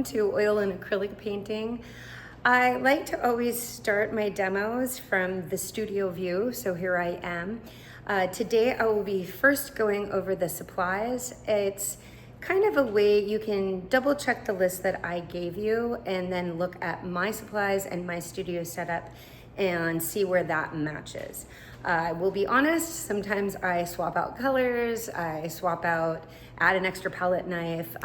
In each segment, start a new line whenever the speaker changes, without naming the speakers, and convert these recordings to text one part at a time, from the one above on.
welcome to oil and acrylic painting. I like to always start my demos from the studio view, so here I am. Today I will be first going over the supplies. It's kind of a way you can double check the list that I gave you and then look at my supplies and my studio setup and see where that matches. I will be honest, sometimes I swap out colors, add an extra palette knife,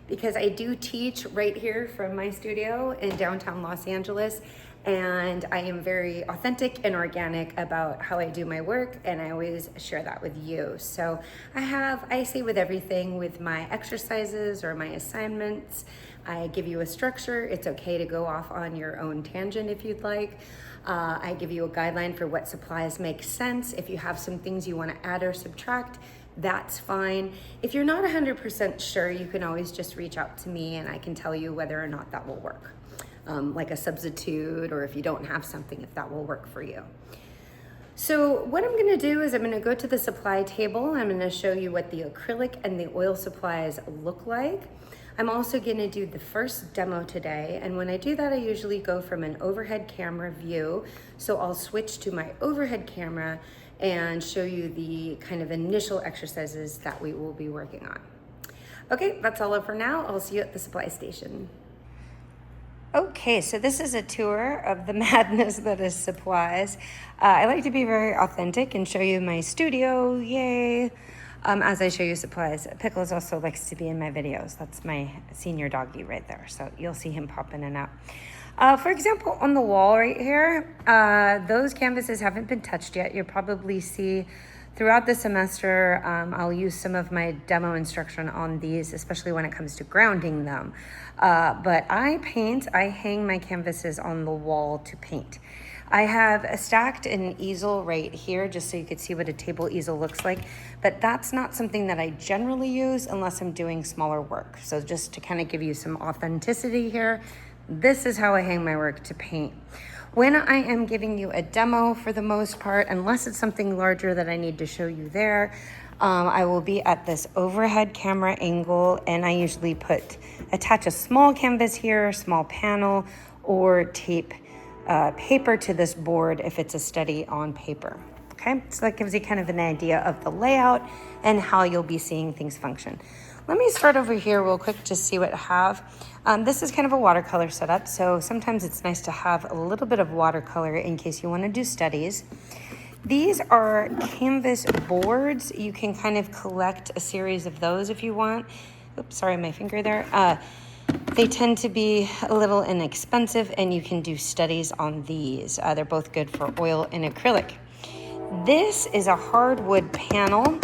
because I do teach right here from my studio in downtown Los Angeles, and I am very authentic and organic about how I do my work, and I always share that with you. So I say with everything, with my exercises or my assignments, I give you a structure. It's okay to go off on your own tangent if you'd like. I give you a guideline for what supplies make sense. If you have some things you want to add or subtract, that's fine. If you're not 100% sure, you can always just reach out to me and I can tell you whether or not that will work. Like a substitute, or if you don't have something, if that will work for you. So what I'm gonna do is I'm gonna go to the supply table. I'm gonna show you what the acrylic and the oil supplies look like. I'm also gonna do the first demo today, and when I do that, I usually go from an overhead camera view. So I'll switch to my overhead camera and show you the kind of initial exercises that we will be working on. Okay, that's all for now. I'll see you at the supply station. Okay, so this is a tour of the madness that is supplies. I like to be very authentic and show you my studio, yay, as I show you supplies. Pickles also likes to be in my videos. That's my senior doggy right there, so you'll see him pop in and out. For example, on the wall right here, those canvases haven't been touched yet. You'll probably see throughout the semester, I'll use some of my demo instruction on these, especially when it comes to grounding them. But I hang my canvases on the wall to paint. I have stacked an easel right here just so you could see what a table easel looks like, but that's not something that I generally use unless I'm doing smaller work. So just to kind of give you some authenticity here, this is how I hang my work to paint. When I am giving you a demo, for the most part, unless it's something larger that I need to show you there, I will be at this overhead camera angle, and I usually attach a small canvas here, a small panel, or tape paper to this board if it's a study on paper. Okay, so that gives you kind of an idea of the layout and how you'll be seeing things function. Let me start over here real quick to see what I have. This is kind of a watercolor setup, so sometimes it's nice to have a little bit of watercolor in case you want to do studies. These are canvas boards. You can kind of collect a series of those if you want. Oops, sorry, my finger there. They tend to be a little inexpensive, and you can do studies on these. They're both good for oil and acrylic. This is a hardwood panel.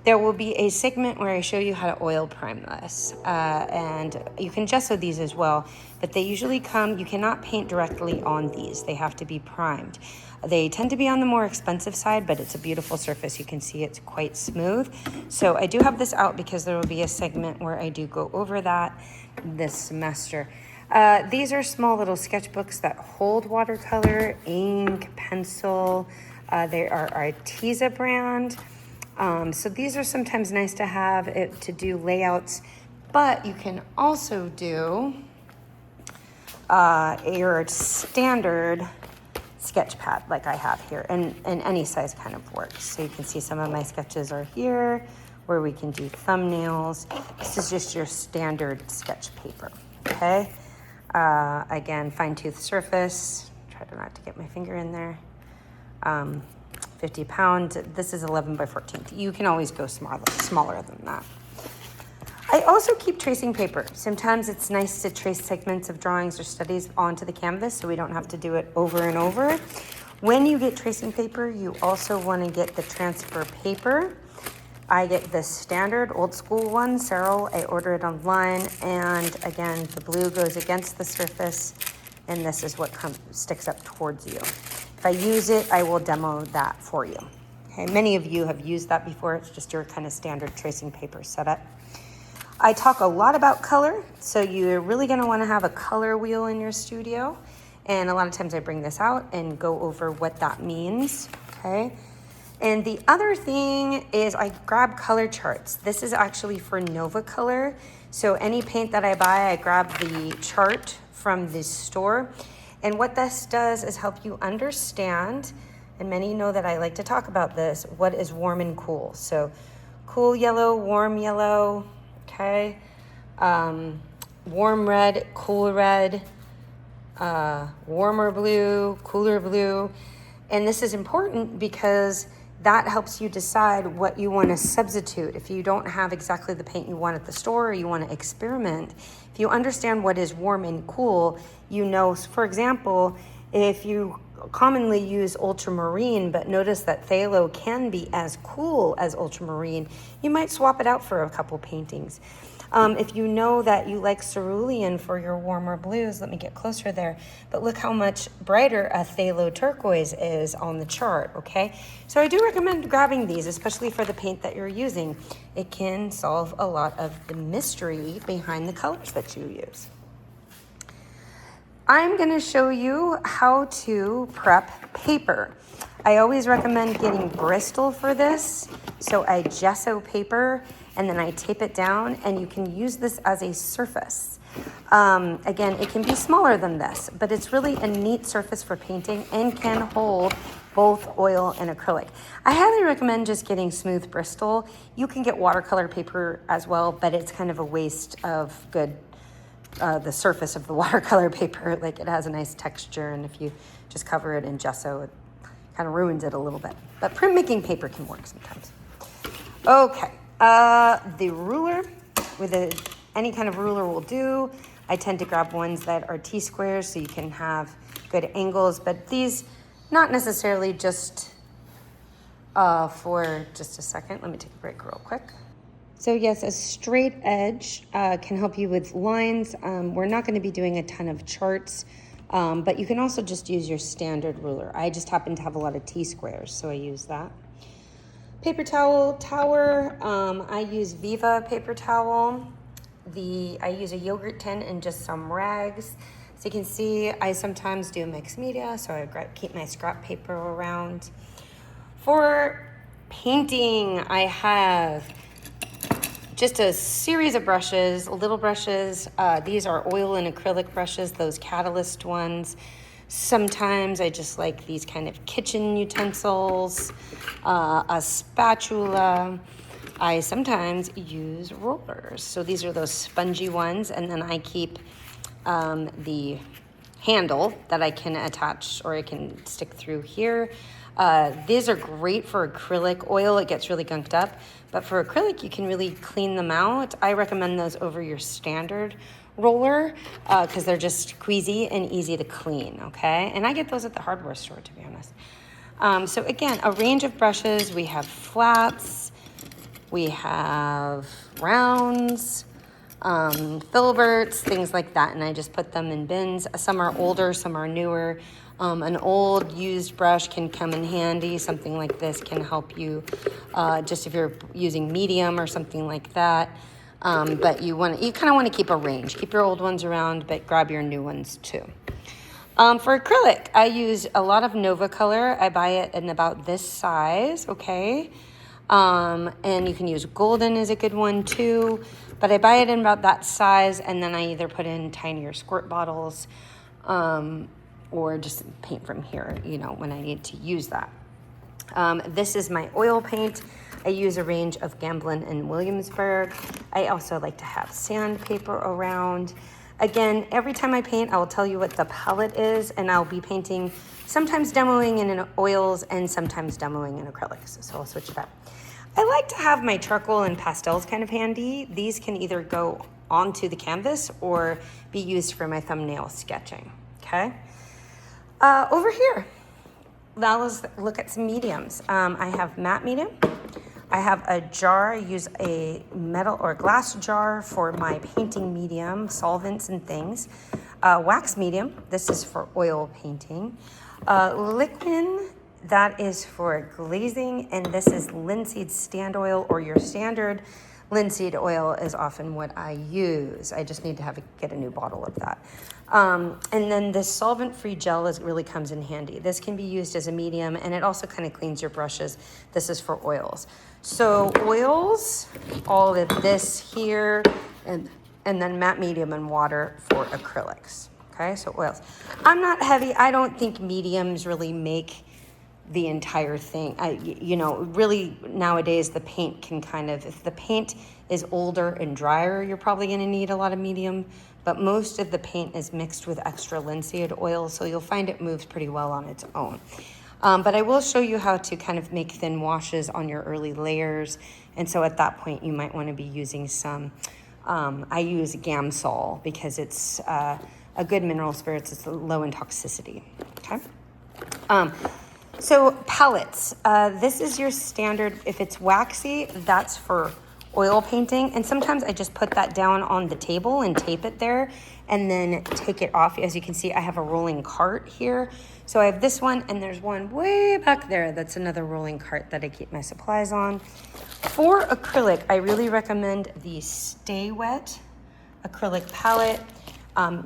There will be a segment where I show you how to oil prime this, and you can gesso these as well, but they usually you cannot paint directly on these. They have to be primed. They tend to be on the more expensive side, but it's a beautiful surface. You can see it's quite smooth. So I do have this out because there will be a segment where I do go over that this semester. These are small little sketchbooks that hold watercolor, ink, pencil. They are Arteza brand. So these are sometimes nice to have to do layouts, but you can also do your standard sketch pad like I have here, and any size kind of works. So you can see some of my sketches are here where we can do thumbnails. This is just your standard sketch paper, okay? Again, fine-tooth surface. Try not to get my finger in there. 50 pounds. This is 11 by 14. You can always go smaller than that. I also keep tracing paper. Sometimes it's nice to trace segments of drawings or studies onto the canvas so we don't have to do it over and over. When you get tracing paper, you also want to get the transfer paper. I get the standard old school one, Serral. I order it online, and again, the blue goes against the surface, and this is what sticks up towards you. If I use it, I will demo that for you. Okay, many of you have used that before. It's just your kind of standard tracing paper setup. I talk a lot about color, so you're really going to want to have a color wheel in your studio. And a lot of times I bring this out and go over what that means, okay? And the other thing is I grab color charts. This is actually for Nova Color. So any paint that I buy, I grab the chart from the store. And what this does is help you understand, and many know that I like to talk about this, what is warm and cool. So cool yellow, warm yellow, okay? Warm red, cool red, warmer blue, cooler blue. And this is important because that helps you decide what you want to substitute. If you don't have exactly the paint you want at the store or you want to experiment, if you understand what is warm and cool, you know, for example, if you commonly use ultramarine, but notice that phthalo can be as cool as ultramarine, you might swap it out for a couple paintings. If you know that you like cerulean for your warmer blues, let me get closer there, but look how much brighter a phthalo turquoise is on the chart, okay? So I do recommend grabbing these, especially for the paint that you're using. It can solve a lot of the mystery behind the colors that you use. I'm gonna show you how to prep paper. I always recommend getting Bristol for this. So I gesso paper and then I tape it down, and you can use this as a surface. Again, it can be smaller than this, but it's really a neat surface for painting and can hold both oil and acrylic. I highly recommend just getting smooth Bristol. You can get watercolor paper as well, but it's kind of a waste of the surface of the watercolor paper. Like, it has a nice texture, and if you just cover it in gesso, it kind of ruins it a little bit. But printmaking paper can work sometimes. Okay, the ruler, any kind of ruler will do. I tend to grab ones that are T-squares so you can have good angles, but these not necessarily just for just a second. Let me take a break real quick. So yes, a straight edge can help you with lines. We're not going to be doing a ton of charts, but you can also just use your standard ruler. I just happen to have a lot of T-squares, so I use that. Paper towel tower, I use Viva paper towel. I use a yogurt tin and just some rags. So you can see I sometimes do mixed media, so I keep my scrap paper around. For painting, I have just a series of brushes, little brushes. These are oil and acrylic brushes, those catalyst ones. Sometimes I just like these kind of kitchen utensils, a spatula. I sometimes use rollers. So these are those spongy ones, and then I keep the handle that I can attach or I can stick through here. These are great for acrylic oil. It gets really gunked up, but for acrylic, you can really clean them out. I recommend those over your standard roller because they're just squeezy and easy to clean, okay? And I get those at the hardware store, to be honest. So again, a range of brushes. We have flats, we have rounds, filberts, things like that, and I just put them in bins. Some are older, some are newer. An old used brush can come in handy. Something like this can help you just if you're using medium or something like that. But you kind of want to keep a range. Keep your old ones around, but grab your new ones too. For acrylic, I use a lot of Nova Color. I buy it in about this size, okay? And you can use golden is a good one too, but I buy it in about that size, and then I either put in tinier squirt bottles or just paint from here, when I need to use that. This is my oil paint. I use a range of Gamblin and Williamsburg. I also like to have sandpaper around. Again, every time I paint, I will tell you what the palette is, and I'll be painting, sometimes demoing in oils and sometimes demoing in acrylics. So I'll switch it up. I like to have my charcoal and pastels kind of handy. These can either go onto the canvas or be used for my thumbnail sketching, okay? Over here, now let's look at some mediums. I have matte medium. I have a jar. I use a metal or glass jar for my painting medium, solvents and things. Wax medium, this is for oil painting. Liquid, that is for glazing, and this is linseed stand oil or your standard linseed oil is often what I use. I just need to get a new bottle of that. And then this solvent-free gel really comes in handy. This can be used as a medium, and it also kind of cleans your brushes. This is for oils. So oils, all of this here, and then matte medium and water for acrylics. Okay, so oils. I'm not heavy. I don't think mediums really make the entire thing. Really nowadays the paint can if the paint is older and drier, you're probably going to need a lot of medium, but most of the paint is mixed with extra linseed oil, so you'll find it moves pretty well on its own. But I will show you how to kind of make thin washes on your early layers, and so at that point you might want to be using some, I use Gamsol because it's a good mineral spirits. It's low in toxicity, okay? So palettes, this is your standard. If it's waxy, that's for oil painting. And sometimes I just put that down on the table and tape it there and then take it off. As you can see, I have a rolling cart here. So I have this one, and there's one way back there. That's another rolling cart that I keep my supplies on. For acrylic, I really recommend the Stay Wet acrylic palette.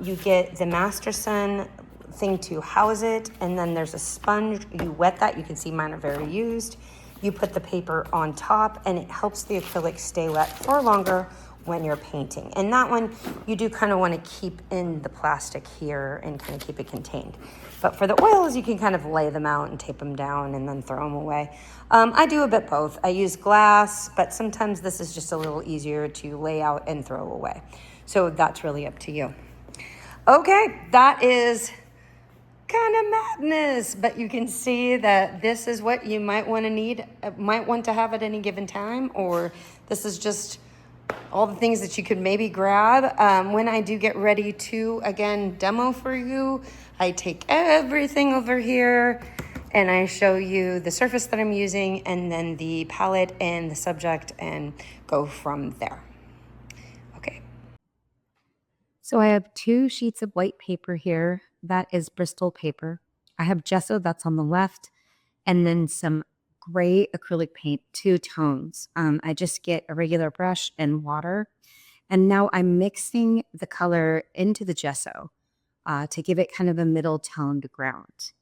You get the Masterson thing to house it, and then there's a sponge. You wet that. You can see mine are very used. You put the paper on top, and it helps the acrylic stay wet for longer when you're painting. And that one, you do kind of want to keep in the plastic here and kind of keep it contained. But for the oils, you can kind of lay them out and tape them down and then throw them away. I do a bit both. I use glass, but sometimes this is just a little easier to lay out and throw away. So that's really up to you. Okay, that is kind of madness, but you can see that this is what you might want to have at any given time, or this is just all the things that you could maybe grab. When I do get ready to, again, demo for you, I take everything over here and I show you the surface that I'm using and then the palette and the subject and go from there. Okay.
So I have 2 sheets of white paper here. That is Bristol paper. I have gesso that's on the left, and then some gray acrylic paint, 2 tones. I just get a regular brush and water. And now I'm mixing the color into the gesso to give it kind of a middle toned ground.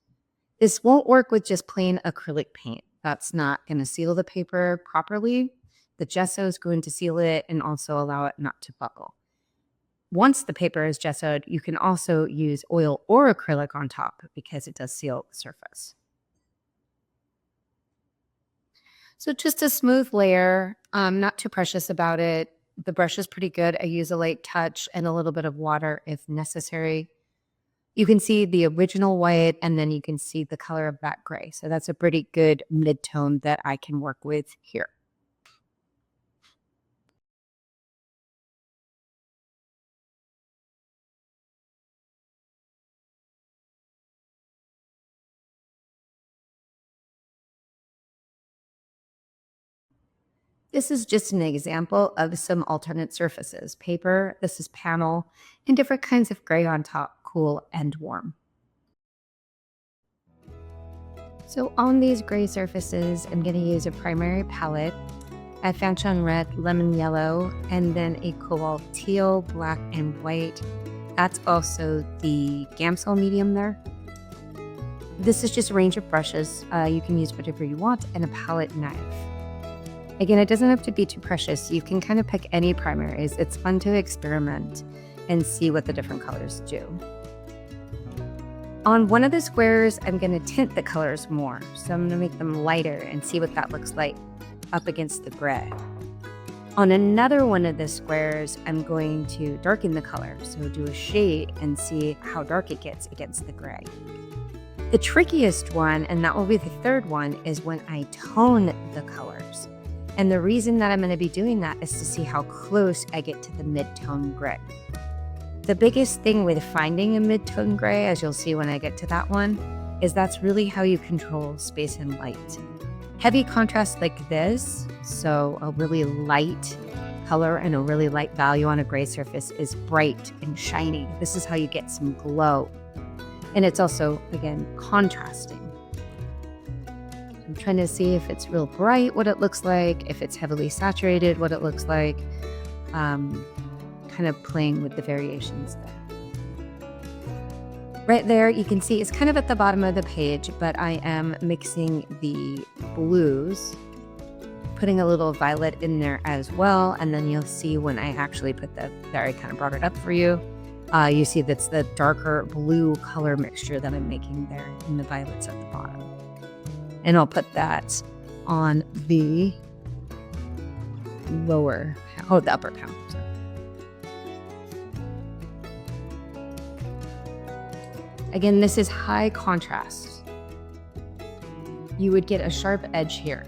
This won't work with just plain acrylic paint. That's not going to seal the paper properly. The gesso is going to seal it and also allow it not to buckle. Once the paper is gessoed, you can also use oil or acrylic on top because it does seal the surface. So just a smooth layer, not too precious about it. The brush is pretty good. I use a light touch and a little bit of water if necessary. You can see the original white, and then you can see the color of that gray. So that's a pretty good mid-tone that I can work with here. This is just an example of some alternate surfaces. Paper, this is panel, and different kinds of gray on top, cool and warm. So on these gray surfaces, I'm going to use a primary palette. I have Fanchon Red, Lemon Yellow, and then a Cobalt Teal, Black, and White. That's also the Gamsol medium there. This is just a range of brushes. You can use whatever you want, and a palette knife. Again, it doesn't have to be too precious. You can kind of pick any primaries. It's fun to experiment and see what the different colors do. On one of the squares, I'm going to tint the colors more. So I'm going to make them lighter and see what that looks like up against the gray. On another one of the squares, I'm going to darken the color. So do a shade and see how dark it gets against the gray. The trickiest one, and that will be the third one, is when I tone the colors. And the reason that I'm going to be doing that is to see how close I get to the mid-tone gray. The biggest thing with finding a mid-tone gray, as you'll see when I get to that one, is that's really how you control space and light. Heavy contrast like this, so a really light color and a really light value on a gray surface is bright and shiny. This is how you get some glow. And it's also, again, contrasting. I'm trying to see if it's real bright, what it looks like, if it's heavily saturated, what it looks like, kind of playing with the variations there. Right there, you can see it's kind of at the bottom of the page, but I am mixing the blues, putting a little violet in there as well, and then you'll see when I actually put there, I kind of brought it up for you. You see that's the darker blue color mixture that I'm making there in the violets at the bottom. And I'll put that on the the upper panel. Sorry. Again, this is high contrast. You would get a sharp edge here.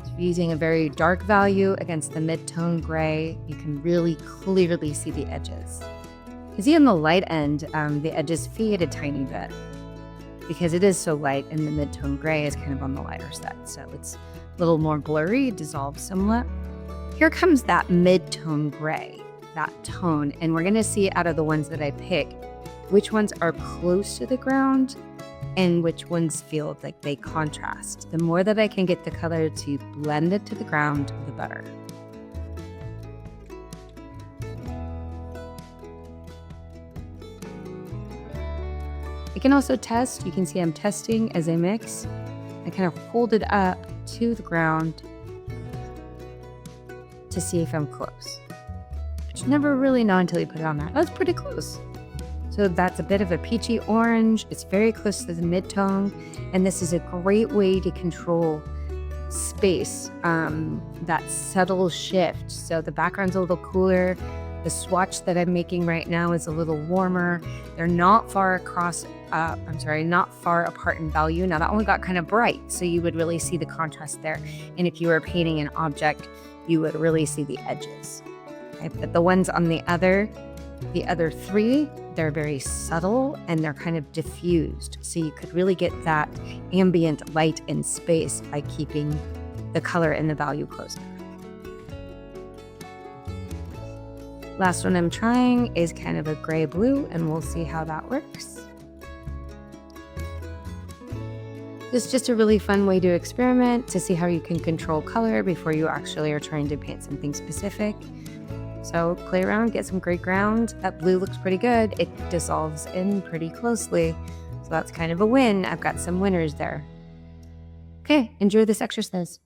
So using a very dark value against the mid-tone gray, you can really clearly see the edges. You see on the light end, the edges fade a tiny bit because it is so light, and the mid-tone gray is kind of on the lighter side. So it's a little more blurry, dissolves somewhat. Here comes that mid-tone gray, that tone, and we're gonna see out of the ones that I pick, which ones are close to the ground and which ones feel like they contrast. The more that I can get the color to blend it to the ground, the better. I can also test. You can see I'm testing as I mix. I kind of hold it up to the ground to see if I'm close. But you never really know until you put it on there. That's pretty close. So that's a bit of a peachy orange. It's very close to the mid-tone. And this is a great way to control space, that subtle shift. So the background's a little cooler. The swatch that I'm making right now is a little warmer. They're not far not far apart in value. Now that one got kind of bright, so you would really see the contrast there. And if you were painting an object, you would really see the edges. Okay? But the ones on the other three, they're very subtle and they're kind of diffused. So you could really get that ambient light and space by keeping the color and the value closer. Last one I'm trying is kind of a gray blue, and we'll see how that works. This is just a really fun way to experiment, to see how you can control color before you actually are trying to paint something specific. So play around, get some gray ground. That blue looks pretty good. It dissolves in pretty closely. So that's kind of a win. I've got some winners there. Okay, enjoy this exercise.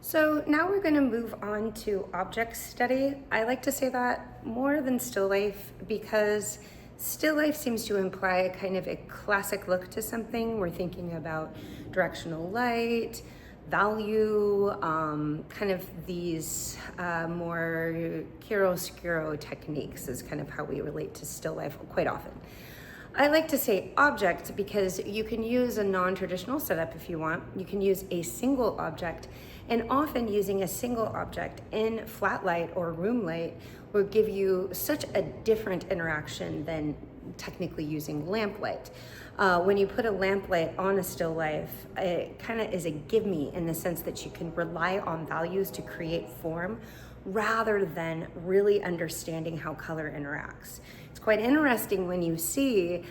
So now we're going to move on to object study. I like to say that more than still life because still life seems to imply a kind of a classic look to something. We're thinking about directional light, value, kind of these more chiaroscuro techniques is kind of how we relate to still life quite often. I like to say object because you can use a non-traditional setup if you want. You can use a single object, and often using a single object in flat light or room light will give you such a different interaction than technically using lamp light. When you put a lamp light on a still life, it kind of is a give me in the sense that you can rely on values to create form rather than really understanding how color interacts. It's quite interesting when you see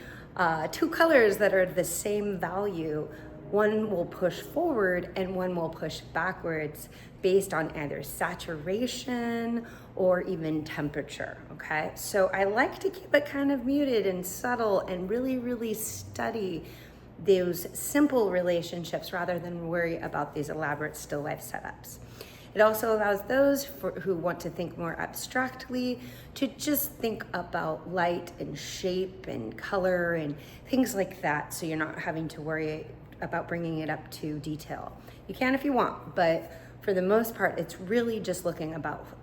two colors that are the same value. One will push forward and one will push backwards based on either saturation or even temperature, okay? So I like to keep it kind of muted and subtle and really, really study those simple relationships rather than worry about these elaborate still life setups. It also allows those who want to think more abstractly to just think about light and shape and color and things like that, so you're not having to worry about bringing it up to detail. You can if you want, but for the most part, it's really just looking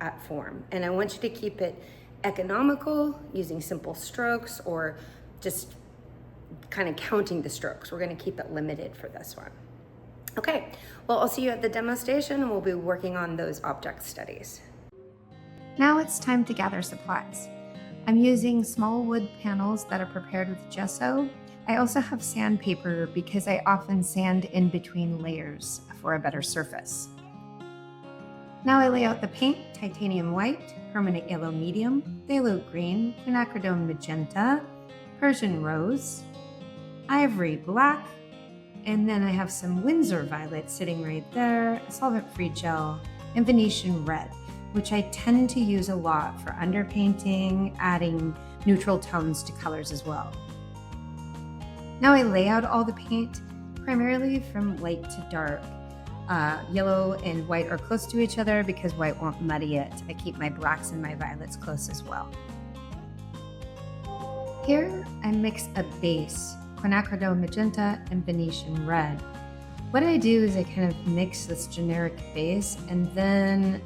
at form. And I want you to keep it economical, using simple strokes, or just kind of counting the strokes. We're gonna keep it limited for this one. Okay, well, I'll see you at the demo station, and we'll be working on those object studies.
Now it's time to gather supplies. I'm using small wood panels that are prepared with gesso. I also have sandpaper because I often sand in between layers for a better surface. Now I lay out the paint: titanium white, permanent yellow medium, phthalo green, quinacridone magenta, Persian rose, ivory black, And then I have some Windsor violet sitting right there, a solvent-free gel, and Venetian red, which I tend to use a lot for underpainting, adding neutral tones to colors as well. Now I lay out all the paint primarily from light to dark. Yellow and white are close to each other because white won't muddy it. I keep my blacks and my violets close as well. Here I mix a base, quinacridone magenta and Venetian red. What I do is I kind of mix this generic base and then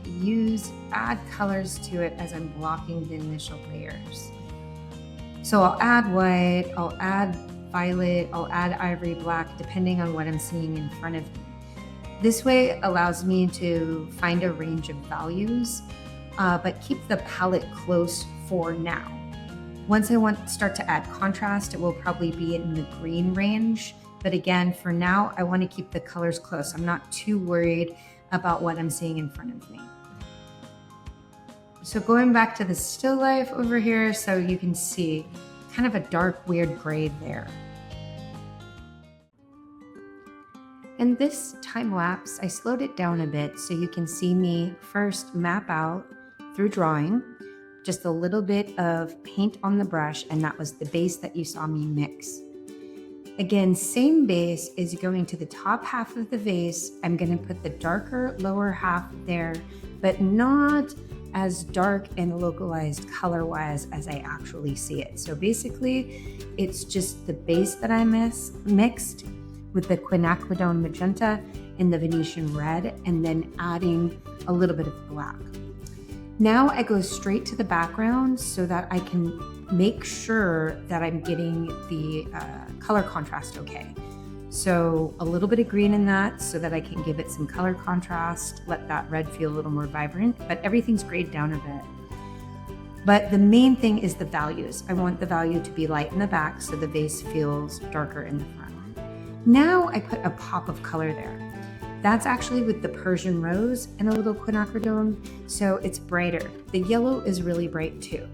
add colors to it as I'm blocking the initial layers. So I'll add white, I'll add violet, I'll add ivory black, depending on what I'm seeing in front of me. This way allows me to find a range of values, but keep the palette close for now. Once I start to add contrast, it will probably be in the green range. But again, for now, I want to keep the colors close. I'm not too worried about what I'm seeing in front of me. So going back to the still life over here, so you can see kind of a dark, weird gray there. In this time lapse, I slowed it down a bit so you can see me first map out through drawing, just a little bit of paint on the brush, and that was the base that you saw me mix. Again, same base is going to the top half of the vase. I'm going to put the darker lower half there, but not as dark and localized color-wise as I actually see it. So basically, it's just the base that I mixed with the quinacridone magenta and the Venetian red, and then adding a little bit of black. Now I go straight to the background so that I can make sure that I'm getting the color contrast okay. So a little bit of green in that so that I can give it some color contrast, let that red feel a little more vibrant, but everything's grayed down a bit. But the main thing is the values. I want the value to be light in the back so the vase feels darker in the front. Now I put a pop of color there. That's actually with the Persian rose and a little quinacridone, so it's brighter. The yellow is really bright too.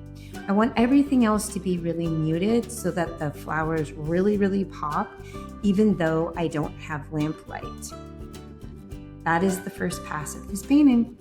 I want everything else to be really muted so that the flowers really, really pop, even though I don't have lamp light. That is the first pass of this painting.